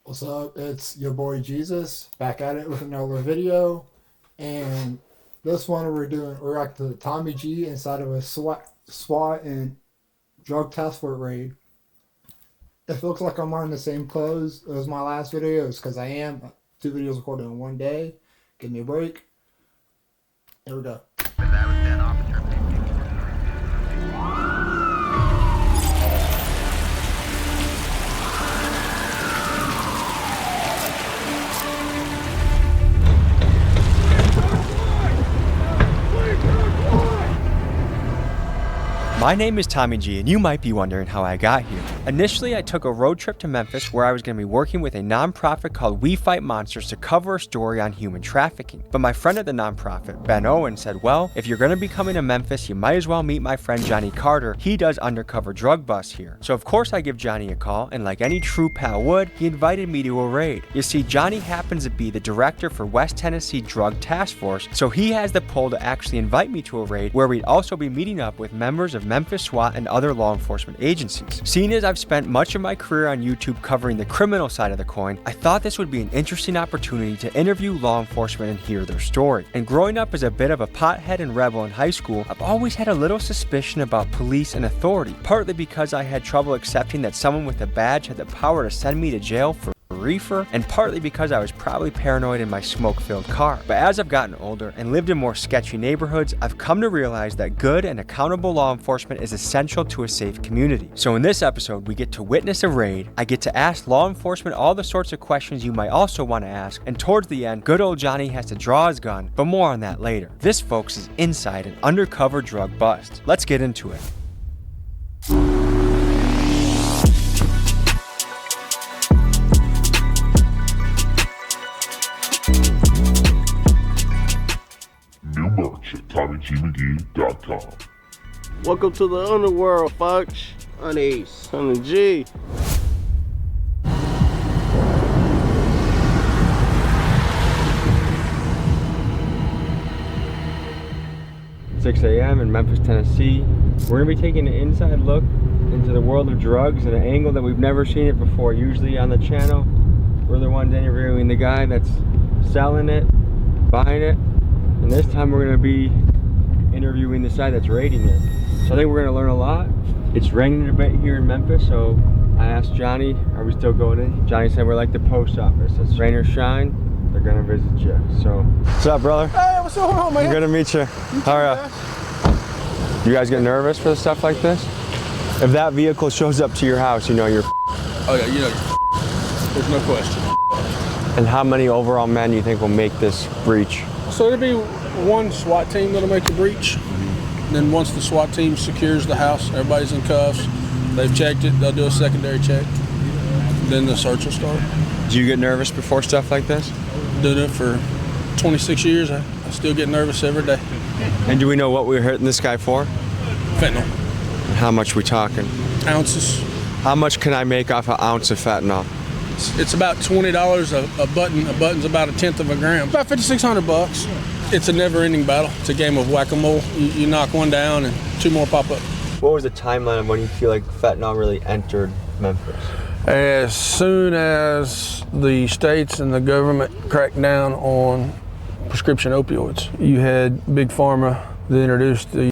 What's up? It's your boy Jesus back at it with another video, and this one we're at the Tommy G inside of a SWAT and drug task force raid. It looks like I'm wearing the same clothes as my last video. It's because I am. 2 videos recorded in one day. Give me a break. Here we go. My name is Tommy G, and you might be wondering how I got here. Initially, I took a road trip to Memphis where I was going to be working with a nonprofit called We Fight Monsters to cover a story on human trafficking. But my friend at the nonprofit, Ben Owen, said, well, if you're going to be coming to Memphis, you might as well meet my friend Johnny Carter. He does undercover drug busts here. So of course I give Johnny a call, and like any true pal would, he invited me to a raid. You see, Johnny happens to be the director for West Tennessee Drug Task Force, so he has the pull to actually invite me to a raid where we'd also be meeting up with members of Memphis SWAT and other law enforcement agencies. Seeing as I've spent much of my career on YouTube covering the criminal side of the coin, I thought this would be an interesting opportunity to interview law enforcement and hear their story. And growing up as a bit of a pothead and rebel in high school, I've always had a little suspicion about police and authority, partly because I had trouble accepting that someone with a badge had the power to send me to jail for reefer, and partly because I was probably paranoid in my smoke-filled car. But as I've gotten older and lived in more sketchy neighborhoods, I've come to realize that good and accountable law enforcement is essential to a safe community. So in this episode, we get to witness a raid, I get to ask law enforcement all the sorts of questions you might also want to ask, and towards the end, good old Johnny has to draw his gun, but more on that later. This, folks, is inside an undercover drug bust. Let's get into it. New merch at TommyGMcGee.com. Welcome to the underworld, folks. Honey G. Six a.m. in Memphis, Tennessee. We're gonna be taking an inside look into the world of drugs at an angle that we've never seen it before. Usually on the channel, we're the ones interviewing the guy that's selling it, buying it. And this time we're gonna be interviewing the side that's raiding it. So I think we're gonna learn a lot. It's raining a bit here in Memphis, so I asked Johnny, are we still going in? Johnny said we're like the post office. It's rain or shine, they're gonna visit you. So, what's up, brother? Hey, what's going on, man? Good to meet you. How are you guys get nervous for stuff like this? If that vehicle shows up to your house, you know you're Oh yeah, you know, there's no question. And how many overall men do you think will make this breach? So there'll be one SWAT team that'll make the breach. Then once the SWAT team secures the house, everybody's in cuffs, they've checked it, they'll do a secondary check. Then the search will start. Do you get nervous before stuff like this? Doing it for 26 years, I still get nervous every day. And do we know what we're hitting this guy for? Fentanyl. And how much we talking? Ounces. How much can I make off an ounce of fentanyl? It's about $20 a button. A button's about 1/10 of a gram. About $5,600. It's a never-ending battle. It's a game of whack-a-mole. You knock one down and two more pop up. What was the timeline of when you feel like fentanyl really entered Memphis? As soon as the states and the government cracked down on prescription opioids, you had Big Pharma that introduced the